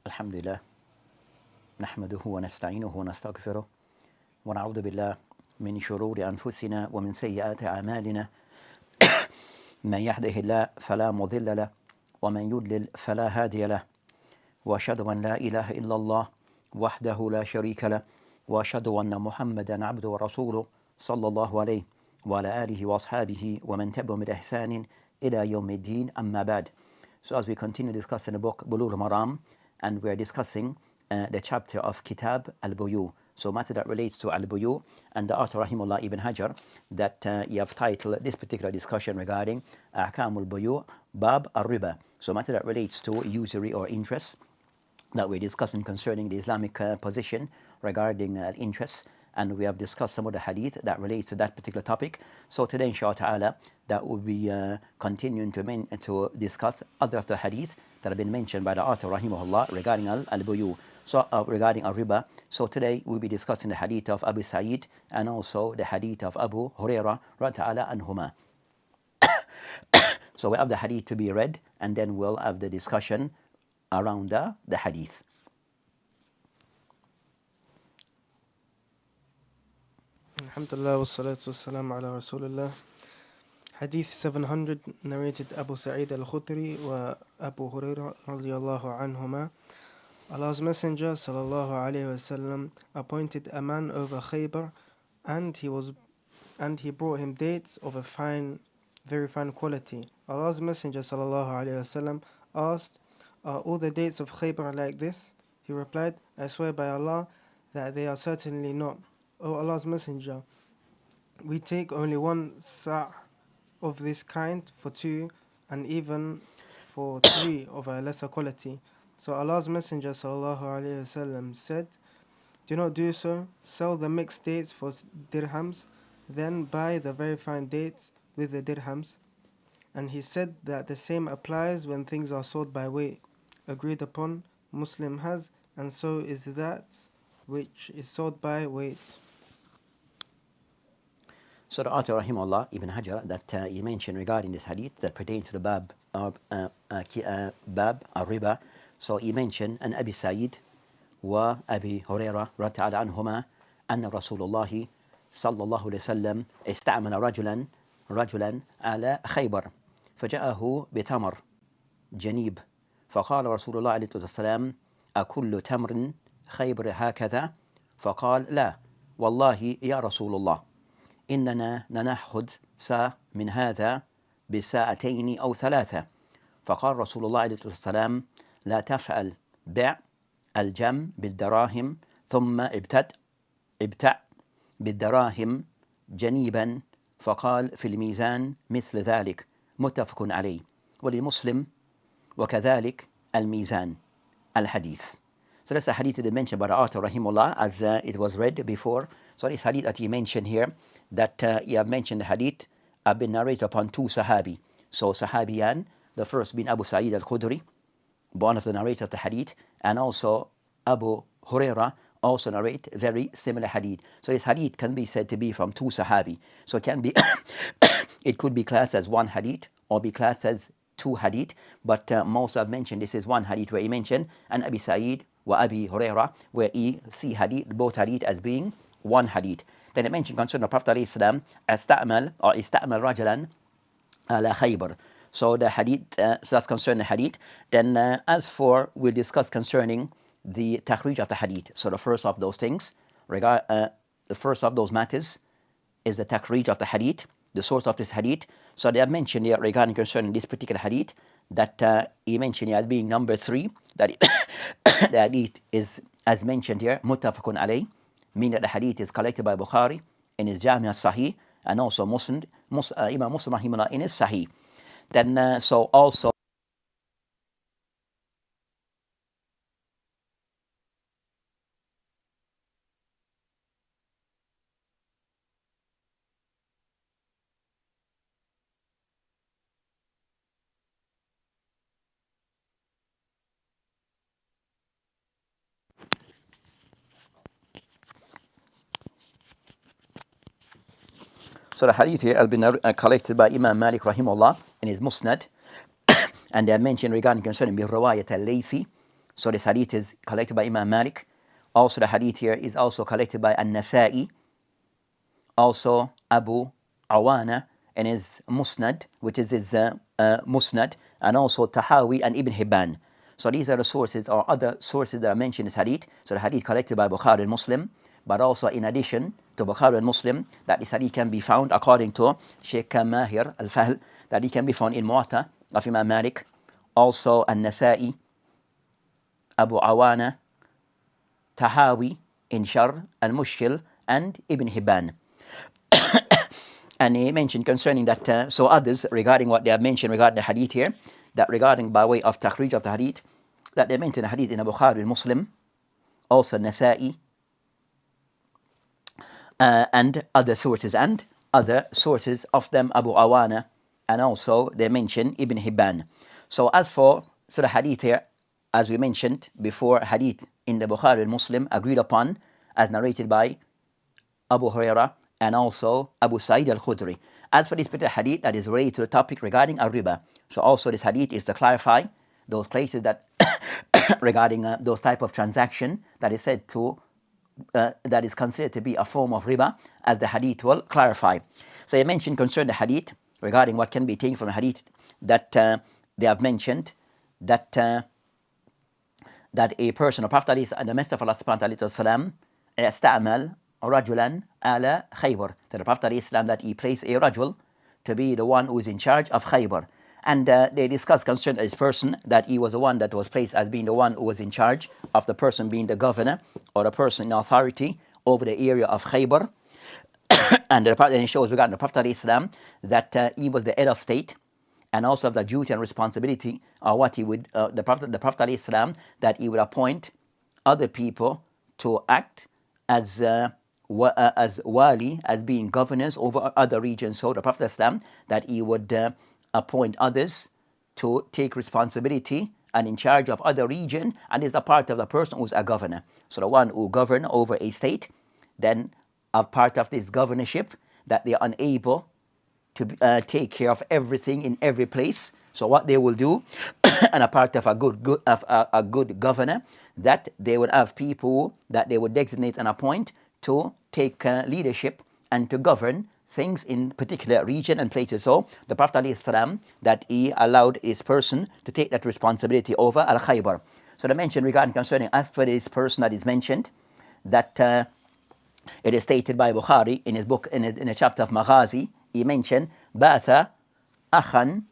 الحمد لله نحمده ونستعينه ونستغفره ونعوذ بالله من شرور أنفسنا ومن سيئات أعمالنا من يهده الله فلا مضل له ومن يضلل فلا هادي له وأشهد أن لا إله إلا الله وحده لا شريك له وأشهد أن محمدا عبده ورسوله صلى الله عليه وعلى آله وأصحابه ومن تبعهم بإحسان إلى يوم الدين أما بعد. So as we continue discussing the book Bulugh al-Maram, and we are discussing the chapter of Kitab al-Buyu. So matter that relates to al-Buyu, and the author Rahimullah Ibn Hajar, that you have titled this particular discussion regarding Ahkam al-Buyu, Bab al-Riba. So matter that relates to usury or interest, that we're discussing concerning the Islamic position regarding interest, and we have discussed some of the hadith that relates to that particular topic. So today, inshallah ta'ala, that will be continuing to discuss other of the hadith that have been mentioned by the author rahimahullah regarding al-buyu, so regarding al-riba. So today we'll be discussing the hadith of Abu Sa'id and also the hadith of Abu Hurairah radhiyallahu anhuma. So we have the hadith to be read, and then we'll have the discussion around the hadith. Alhamdulillah wa salatu wassalamu ala Rasulullah. Hadith 700, narrated Abu Sa'id al-Khudri wa Abu Hurairah radiyallahu anhuma. Allah's Messenger sallallahu alayhi wasallam appointed a man over Khaybar, and he brought him dates of a very fine quality. Allah's Messenger sallallahu alayhi wasallam asked, "Are all the dates of Khaybar like this?" He replied, "I swear by Allah that they are certainly not. O Allah's Messenger, we take only one sa' of this kind for two, and even for three of a lesser quality." So Allah's Messenger sallallahu alaihi wasallam said, "Do not do so. Sell the mixed dates for dirhams, then buy the very fine dates with the dirhams." And he said that the same applies when things are sold by weight. Agreed upon, Muslim has, and so is that which is sold by weight. So the author rahimahullah Ibn Hajar that he mentioned regarding this hadith that pertains to the bab of bab al-riba. So he mentioned an Abi Sa'id wa Abi Hurairah radhiyallahu anhuma anna Rasulullah sallallahu alayhi wasallam ista'mala rajulan ala Khaybar فجاءه بتمر جنيب فقال رسول الله عليه الصلاة والسلام أكل تمر خيبر هكذا فقال لا والله يا رسول الله إننا نأخذ ساعة من هذا بساعتين أو ثلاثة. فقال رسول الله عليه الصلاة والسلام لا تفعل بيع الجم بالدراهم ثم ابتع بالدراهم جنيبا. فقال في الميزان مثل ذلك متفق عليه ولمسلم وكذلك الميزان الحديث. So that's the hadith that mentioned by the author rahimullah as it was read before. So this hadith that he mentioned here, that he have mentioned the hadith have been narrated upon two sahabi. So sahabiyan, the first being Abu Sa'id al-Khudri, one of the narrators of the hadith, and also Abu Hurairah also narrate very similar hadith. So this hadith can be said to be from two sahabi. So it can be, it could be classed as one hadith or be classed as two hadith, but most have mentioned this is one hadith where he mentioned an Abi Sa'id wa Abi Hurairah, where he see hadith, both hadith as being one hadith. Then it mentioned concerning the Prophet alayhi salam, ista'mal rajulan ala Khaybar. So the hadith, so that's concerning the hadith. Then as for, we'll discuss concerning the takhrij of the hadith. So the first of those things, the first of those matters is the takhrij of the hadith, the source of this hadith. So they have mentioned here regarding concerning this particular hadith that he mentioned here as being number 3, that the hadith is, as mentioned here, muttafaqun alayh, meaning that the hadith is collected by Bukhari in his Jami' al-Sahih, and also Imam Muslim rahimahullah in his Sahih. Then so also So the hadith here has been collected by Imam Malik rahimahullah in his Musnad, and they are mentioned regarding concerning bi riwayat al-Laythi, So this hadith is collected by Imam Malik. Also the hadith here is also collected by An-Nasa'i, also Abu Awana in his Musnad, which is his Musnad, and also Tahawi and Ibn Hibban. So these are the sources or other sources that are mentioned in this hadith. So the hadith collected by Bukhari and Muslim, but also in addition to Bukhari and Muslim, that this hadith can be found according to Sheikh Mahir al-Fahl, that it can be found in Muwatta of Imam Malik, also An-Nasa'i, Abu Awana, Tahawi in Shar al-Mushkil, and Ibn Hibban. And he mentioned concerning that, so others regarding what they have mentioned regarding the hadith here, that regarding by way of takhrij of the hadith, that they mentioned the hadith in Bukhari and Muslim, also Nasa'i, and other sources of them, Abu Awana, and also they mention Ibn Hibban. So as for the hadith here, as we mentioned before, hadith in the Bukhari and Muslim agreed upon as narrated by Abu Hurairah and also Abu Sa'id al-Khudri. As for this particular hadith that is related to the topic regarding riba, so also this hadith is to clarify those places that regarding those type of transaction that is said to that is considered to be a form of riba, as the hadith will clarify. So he mentioned concerning the hadith regarding what can be taken from the hadith, that they have mentioned that that a person, a Prophet and the Messenger of Allah subhanahu wa ta'ala استعمل رجلا على خيبر, that the Prophet Islam, that he placed a rajul to be the one who is in charge of Khaybar. And they discussed concerning this person, that he was the one that was placed as being the one who was in charge of the person being the governor or the person in authority over the area of Khaybar. And the Prophet shows regarding the Prophet Islam that he was the head of state, and also of the duty and responsibility of what he would, the Prophet Islam, that he would appoint other people to act as wali, as being governors over other regions. So the Prophet Islam, that he would appoint others to take responsibility and in charge of other region, and is a part of the person who's a governor. So the one who govern over a state, then a part of this governorship, that they are unable to take care of everything in every place. So what they will do, and a part of a good governor, that they would have people that they would designate and appoint to take leadership and to govern things in particular region and places. So the Prophet ﷺ, that he allowed his person to take that responsibility over Al-Khaybar. So they mentioned regarding concerning, as for this person that is mentioned, that it is stated by Bukhari in his book, in a chapter of Maghazi, he mentioned Batha Akhan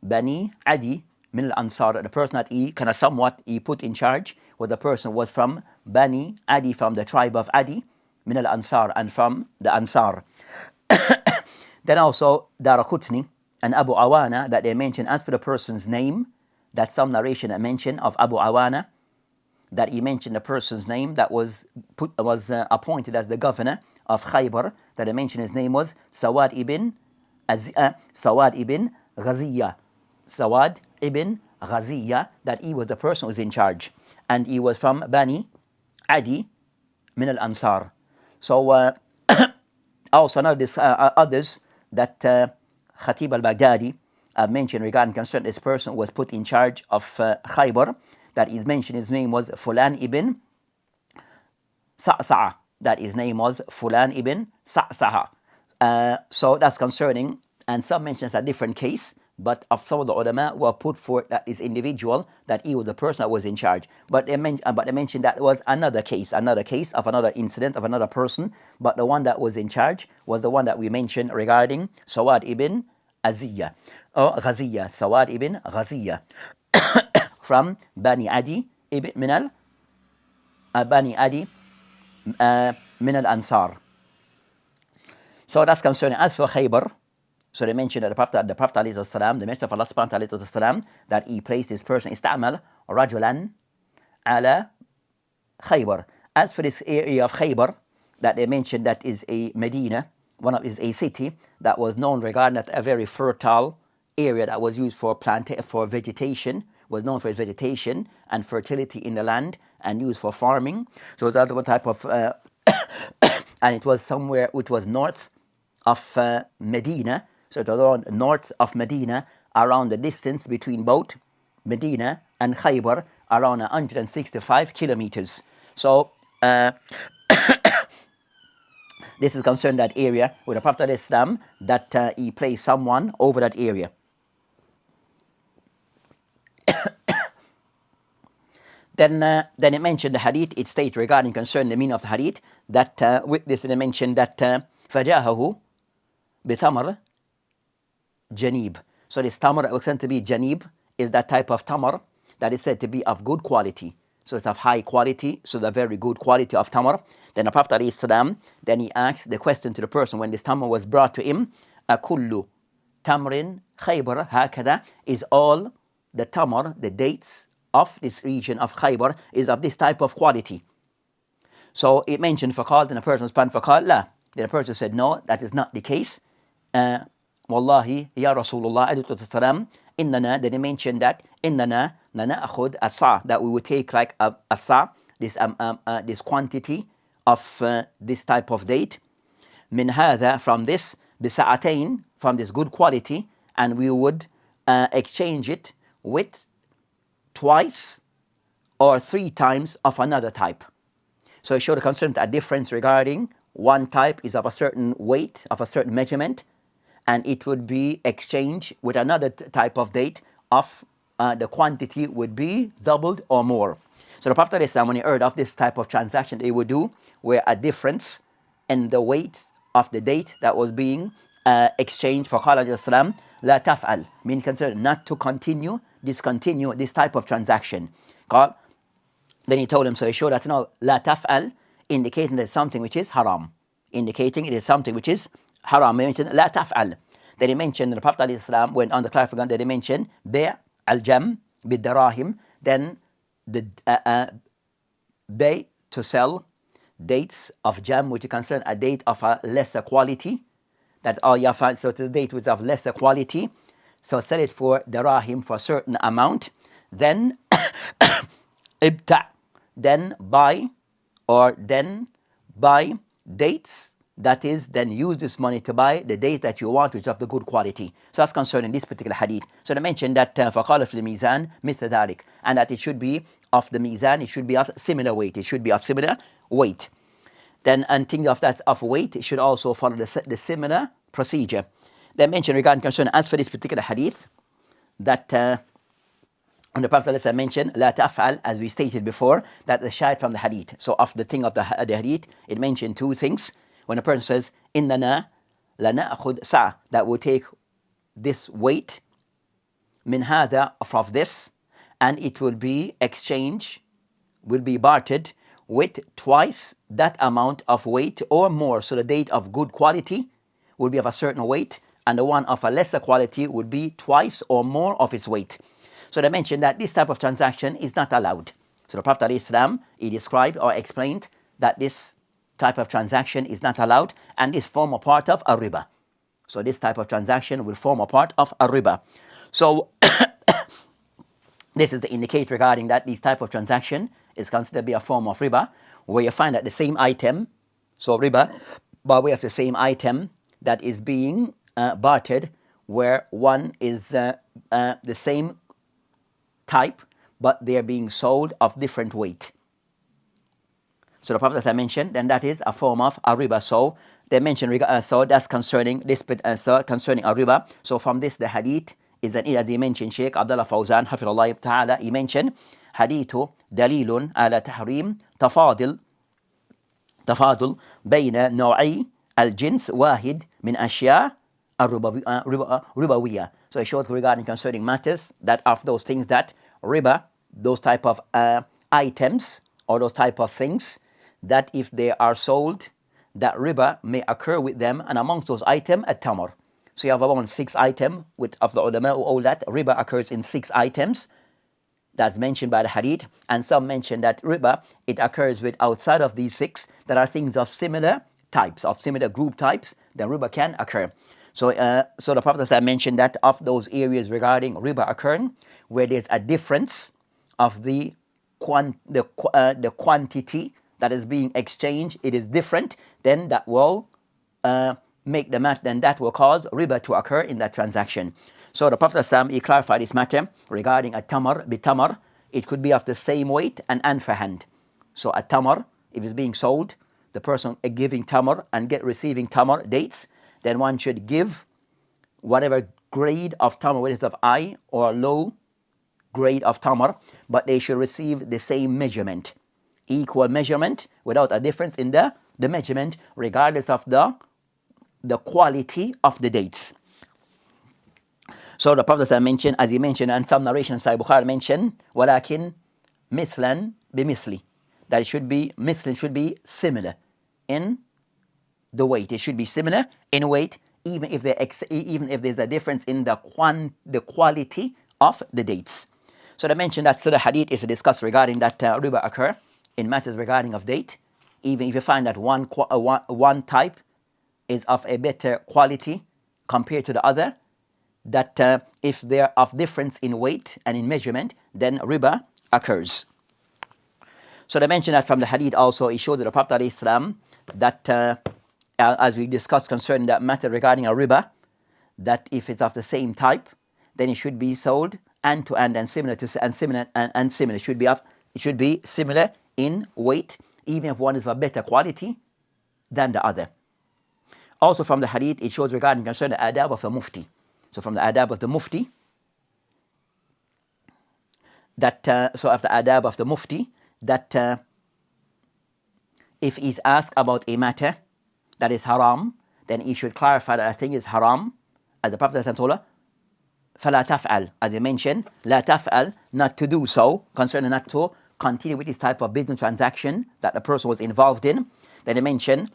Bani Adi min al-Ansar, the person that he kind of somewhat he put in charge, was the person was from Bani Adi, from the tribe of Adi, min al-Ansar, and from the Ansar. Then also Daraqutni and Abu Awana, that they mention as for the person's name, that some narration that mention of Abu Awana, that he mentioned the person's name that was appointed as the governor of Khaybar, that they mentioned his name was Sawad ibn Ghaziyah. Sawad ibn Ghaziyah, that he was the person who was in charge, and he was from Bani Adi min al-Ansar. So also others that Khatib al-Baghdadi mentioned regarding concerning this person who was put in charge of Khaybar, that he mentioned his name was Fulan ibn Sa'sa'a, that his name was Fulan ibn Sa'sa'a. So that's concerning, and some mentions a different case, but of some of the ulama were put forth that is individual, that he was the person that was in charge. But they mentioned that was another case of another incident of another person, but the one that was in charge was the one that we mentioned regarding Sawad ibn Ghaziyah, Sawad ibn Ghaziyah, from Bani Adi min al-Ansar. So that's concerning. As for Khaybar, so they mentioned that the Prophet ﷺ, the Messenger of Allah subhanahu wa ta'ala, that he placed this person, istamal rajulan ala Khaybar. As for this area of Khaybar, that they mentioned, that is a Medina, is a city that was known regarding that a very fertile area that was used for vegetation, was known for its vegetation and fertility in the land, and used for farming. So that one type of and it was somewhere which was north of Medina. So it was around north of Medina, around the distance between both Medina and Khaybar, around 165 kilometers. So this is concerned that area with the Prophet Islam that he placed someone over that area. Then it mentioned the hadith. It states regarding concerning the meaning of the hadith that with this it mentioned that فَجَاهَهُ بِتَمْرٍ janib. So this tamar that was said to be janib is that type of tamar that is said to be of good quality. So it's of high quality, so the very good quality of tamar. Then the Prophet ﷺ, then he asked the question to the person when this tamar was brought to him, أَكُلُّ tamrin khaybar hakada, is all the tamar, the dates of this region of Khaybar is of this type of quality. So it mentioned فقال, and the person responded فقال لا. Then the person said no, that is not the case. Wallahi ya Rasulullah alayhi salam, innana, then he mentioned that innana na'khud as-sa', that we would take like a sa', this quantity of this type of date, min hadha, from this, bisa'atain, from this good quality, and we would exchange it with twice or 3 times of another type. So it showed a concern, a difference regarding one type is of a certain weight, of a certain measurement, and it would be exchanged with another type of date of the quantity would be doubled or more. So the Prophet ﷺ, when he heard of this type of transaction they would do, where a difference in the weight of the date that was being exchanged, for فقال عليه السلام لا تفعل, meaning concerned not to discontinue this type of transaction. Then he told him, so he showed that no, la taf'al, indicating that it's something which is haram. Indicating it is something which is haram. He mentioned la taf'al. Then he mentioned, the Prophet ﷺ went on the clarification, that he mentioned bay' al-jam bid-darahim, then the bay, to sell dates of jam, which is concerned a date of a lesser quality. That's all you find. So it's a date which is of lesser quality. So sell it for darahim, for a certain amount. Then ibta', then buy dates, that is, then use this money to buy the dates that you want, which is of the good quality. So that's concerning this particular hadith. So they mentioned that فَقَالَ فِي الْمِيزَانِ مِثْلَ ذَلِكَ, and that it should be of the mizan, it should be of similar weight. It should be of similar weight. Then, and thinking of that of weight, it should also follow the similar procedure. They mentioned regarding concern, as for this particular hadith, that when the Prophet ﷺ mentioned la taf'al, as we stated before, that the shahid from the hadith. So of the thing of the hadith, it mentioned 2 things. When a person says innana lana'khud sa', that will take this weight, min hadha, of this, and it will be exchanged, will be bartered with twice that amount of weight or more. So the date of good quality will be of a certain weight, and the one of a lesser quality would be twice or more of its weight. So they mentioned that this type of transaction is not allowed. So the Prophet ﷺ, he described or explained that this type of transaction is not allowed, and this form a part of a riba. So this type of transaction will form a part of a riba. So this is the indicate regarding that this type of transaction is considered to be a form of riba, where you find that the same item, so riba, by way of the same item that is being bartered, where one is the same type, but they're being sold of different weight. So the Prophet, as I mentioned, then that is a form of a riba. So they mentioned, so that's concerning this, concerning a riba. So from this, the hadith is that, as he mentioned, Sheikh Abdullah Fawzan, hafidhullah ta'ala, he mentioned, hadithu dalilun ala tahrim tafadul bayna naw'i al-jins wahid min ashya ribawiyah. So it showed regarding concerning matters that of those things that riba, those type of items or those type of things, that if they are sold, that riba may occur with them, and amongst those items, a tamar. So you have around 6 items of the ulama who all that riba occurs in 6 items. That's mentioned by the hadith, and some mention that riba, it occurs with outside of these 6 that are things of similar types, of similar group types, then riba can occur. So the Prophet mentioned that of those areas regarding riba occurring, where there's a difference of the quantity that is being exchanged, it is different, then that will make the match, then that will cause riba to occur in that transaction. So the Prophet he clarified this matter regarding a tamar bitamar. it could be of the same weight and for hand. So a tamar, if it's being sold, the person giving tamar and receiving tamar, dates, then one should give whatever grade of tamar, whether it's of high or low grade of tamar, but they should receive the same measurement, equal measurement, without a difference in the measurement, regardless of the quality of the dates. So the Prophet mentioned, as he mentioned, and some narration of Sahih Bukhari mentioned, walakin mithlan bimisli, that it should be mithlan, should be similar in the weight. It should be similar in weight, even if there's a difference in the quality of the dates. So they mentioned that Surah Hadith is discussed regarding that riba occur in matters regarding of date. Even if you find that one type is of a better quality compared to the other, that if they are of difference in weight and in measurement, then riba occurs. So they mentioned that from the hadith also, it showed that the Prophet ﷺ, that as we discussed concerning that matter regarding a riba, that if it's of the same type, then it should be sold hand to hand and similar to similar. It should be similar in weight, even if one is of a better quality than the other. Also from the hadith, it shows regarding concerning the adab of the mufti. So from the adab of the mufti, that if he's asked about a matter that is haram, then he should clarify that a thing is haram, as the Prophet told her, فَلَا تَفْعَلْ, as he mentioned, لَا تَفْعَلْ, not to do so, concerning not to continue with this type of business transaction that the person was involved in. Then he mentioned,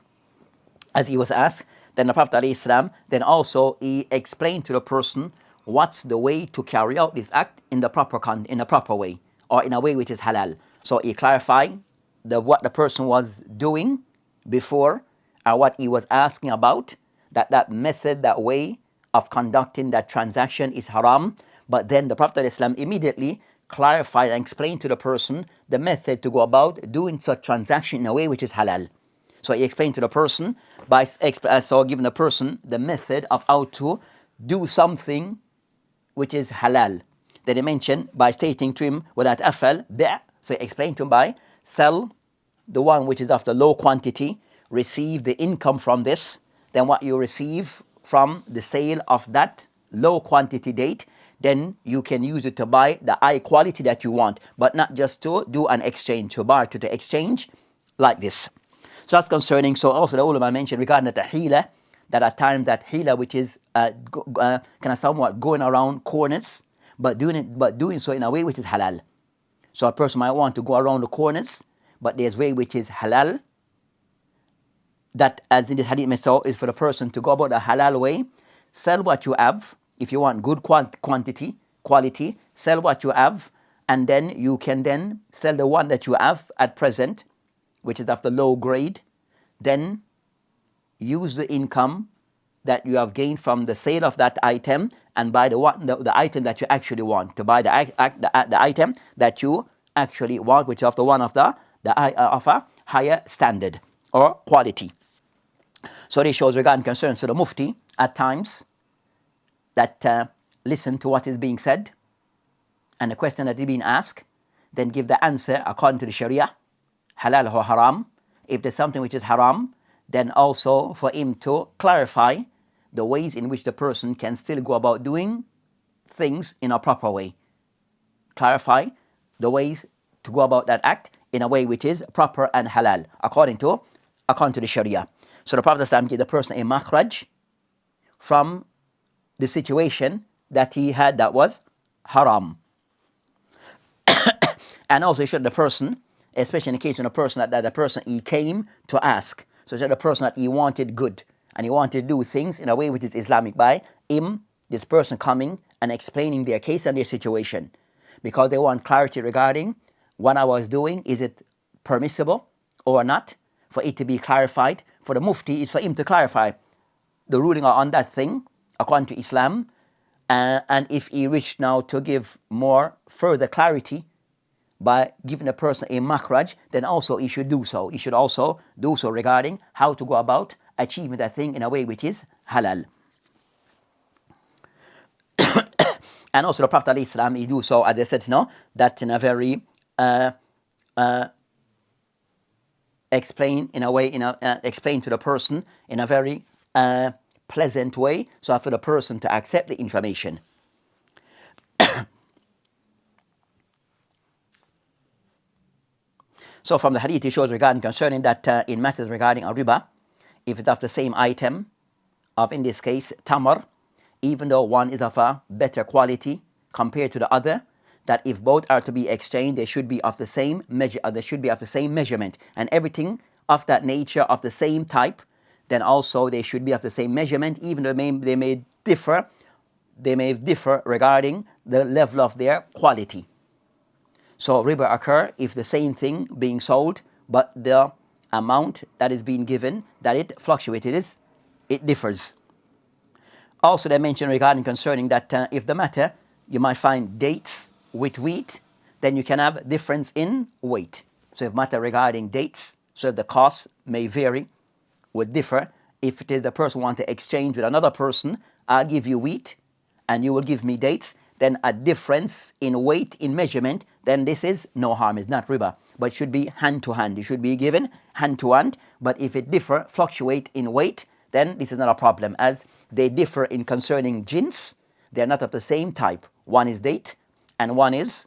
as he was asked, then the Prophet ﷺ, then also he explained to the person what's the way to carry out this act in the proper way, or in a way which is halal. So he clarified what the person was doing before, and what he was asking about, that method, that way of conducting that transaction is haram. But then the Prophet ﷺ immediately clarified and explained to the person the method to go about doing such transaction in a way which is halal. So he explained to the person giving the person the method of how to do something which is halal. Then he mentioned by stating to him, وَلَا تَأْفَلْ بِعْ, so he explained to him by sell the one which is of the low quantity, receive the income from this, then what you receive from the sale of that low quantity date, then you can use it to buy the high quality that you want, but not just to do an exchange, to buy to the exchange like this. So that's concerning. So also the ulama mentioned regarding the hila, that at times that hila, which is kind of somewhat going around corners, but doing so in a way which is halal. So a person might want to go around the corners, but there's way which is halal. That, as in this hadith message, is for the person to go about a halal way, sell what you have. If you want good quality, sell what you have, and then you can then sell the one that you have at present, which is of the low grade. Then use the income that you have gained from the sale of that item and buy the item that you actually want, to buy the item that you actually want, which is of the one of of a higher standard or quality. So this shows regarding concerns to the mufti at times that listen to what is being said and the question that is being asked, then give the answer according to the Sharia, halal or haram. If there's something which is haram, then also for him to clarify the ways in which the person can still go about doing things in a proper way. Clarify the ways to go about that act in a way which is proper and halal according to the Sharia. So the Prophet ﷺ gave the person a makhraj from the situation that he had that was haram. And also he showed the person, especially in the case of a person that the person he came to ask. So he said the person that he wanted good and he wanted to do things in a way which is Islamic, by him, this person coming and explaining their case and their situation, because they want clarity regarding what I was doing, is it permissible or not, for it to be clarified. For the mufti is for him to clarify the ruling on that thing according to Islam, and if he wished now to give more further clarity by giving a person a makhraj, then also he should do so. He should also do so regarding how to go about achieving that thing in a way which is halal. And also the Prophet ﷺ, he do so, as I said, that in a very explain to the person in a very pleasant way, so for the person to accept the information. So from the hadith, it shows regarding concerning that in matters regarding a riba, if it's of the same item, of in this case tamar, even though one is of a better quality compared to the other, that if both are to be exchanged, they should be of the same measure, they should be of the same measurement, and everything of that nature of the same type, then also they should be of the same measurement, even though they may differ regarding the level of their quality. So riba occur if the same thing being sold, but the amount that is being given, that it fluctuates, it differs. Also they mention regarding concerning that if the matter, you might find dates with wheat, then you can have difference in weight. So if matter regarding dates, so the cost may vary, would differ. If it is the person want to exchange with another person, I'll give you wheat and you will give me dates, then a difference in weight, in measurement, then this is no harm, it's not riba, but it should be hand to hand. It should be given hand to hand. But if it fluctuate in weight, then this is not a problem, as they differ in concerning jins. They're not of the same type. One is date and one is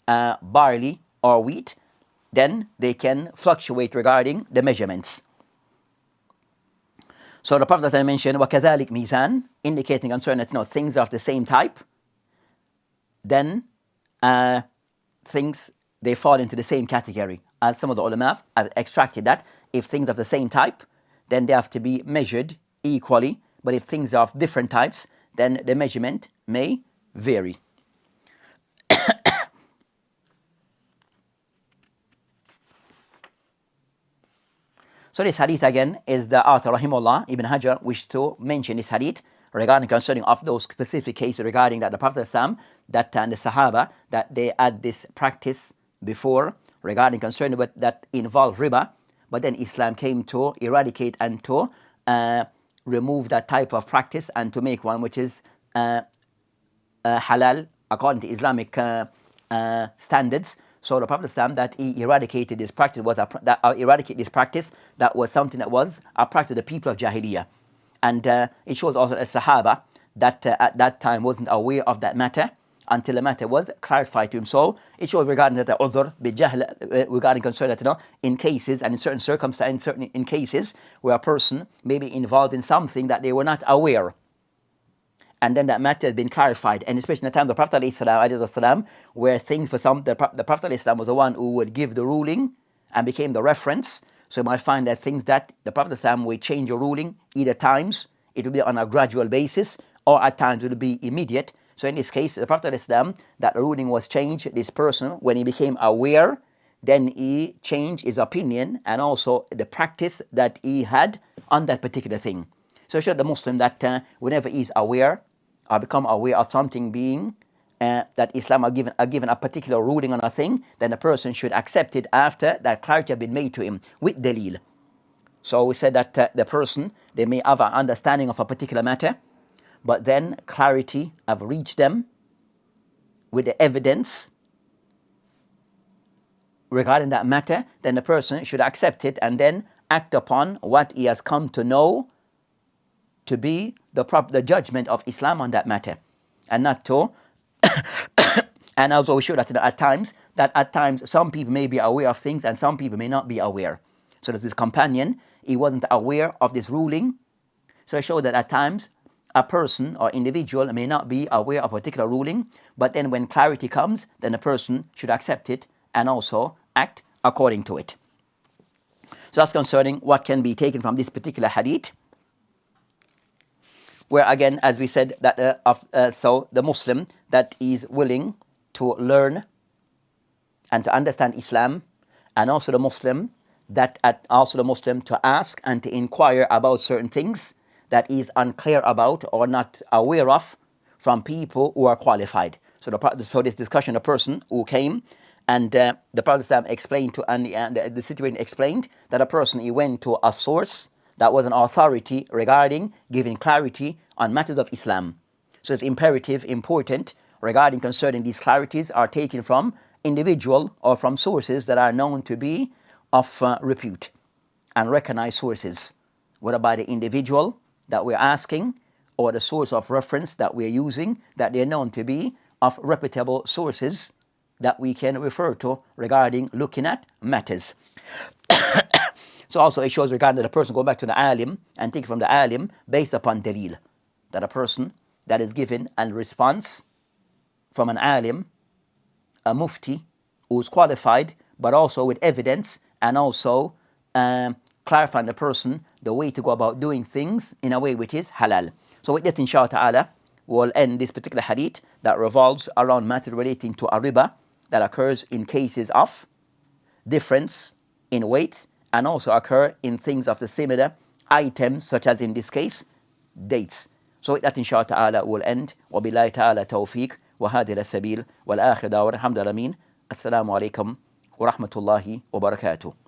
barley or wheat. Then they can fluctuate regarding the measurements. So the Prophet, as I mentioned, وَكَذَلِكْ مِيزَان, indicating concerning that things are of the same type, then things, they fall into the same category. As some of the ulama have extracted that, if things are of the same type, then they have to be measured equally. But if things are of different types, then the measurement may vary. So this hadith again is the author Rahimullah Ibn Hajar wished to mention this hadith regarding concerning of those specific cases regarding that the Prophet Islam, that and the Sahaba, that they had this practice before regarding concerning that involve riba, but then Islam came to eradicate and to remove that type of practice and to make one which is halal according to Islamic standards. So the Prophet Islam, that he eradicated this practice was that was something that was a practice of the people of Jahiliyyah. And it shows also that Sahaba that at that time wasn't aware of that matter until the matter was clarified to him. So it shows regarding that the udhr bijahl, regarding concern that in cases and in certain circumstances, in cases where a person may be involved in something that they were not aware, and then that matter has been clarified, and especially in the time of the Prophet ﷺ, where things for some, the Prophet ﷺ was the one who would give the ruling and became the reference. So you might find that things that the Prophet ﷺ will change a ruling, either times it will be on a gradual basis, or at times it will be immediate. So in this case, the Prophet ﷺ, that the ruling was changed, this person, when he became aware, then he changed his opinion and also the practice that he had on that particular thing. So it showed the Muslim that whenever he is aware or become aware of something being that Islam are given a particular ruling on a thing, then the person should accept it after that clarity has been made to him with dalil. So we said that the person, they may have an understanding of a particular matter, but then clarity have reached them with the evidence regarding that matter, then the person should accept it and then act upon what he has come to know to be the judgment of Islam on that matter, and not to and also we show that at times some people may be aware of things and some people may not be aware. So that this companion, he wasn't aware of this ruling, so it showed that at times a person or individual may not be aware of a particular ruling, but then when clarity comes, then the person should accept it and also act according to it. So that's concerning what can be taken from this particular hadith, where again, as we said, that so the Muslim that is willing to learn and to understand Islam, and also the Muslim to ask and to inquire about certain things that is unclear about or not aware of from people who are qualified. So this discussion, a person who came and the Prophet explained to, and the situation explained that a person, he went to a source that was an authority regarding giving clarity on matters of Islam. So it's important regarding concerning these clarities are taken from individual or from sources that are known to be of repute and recognized sources, whether by the individual that we're asking or the source of reference that we're using, that they're known to be of reputable sources that we can refer to regarding looking at matters. So also it shows regarding the person go back to the alim and take from the alim based upon dalil, that a person that is given a response from an alim, a mufti who's qualified, but also with evidence and also clarifying the person the way to go about doing things in a way which is halal. So with that, inshallah ta'ala, we'll end this particular hadith that revolves around matters relating to a riba that occurs in cases of difference in weight and also occur in things of the similar items, such as in this case, dates. So with that, inshallah ta'ala, we'll end. وبالله تعالى توفيق وهذه السبيل والآخر دعوانا الحمد لله. Assalamu alaikum wa rahmatullahi wa barakatuh.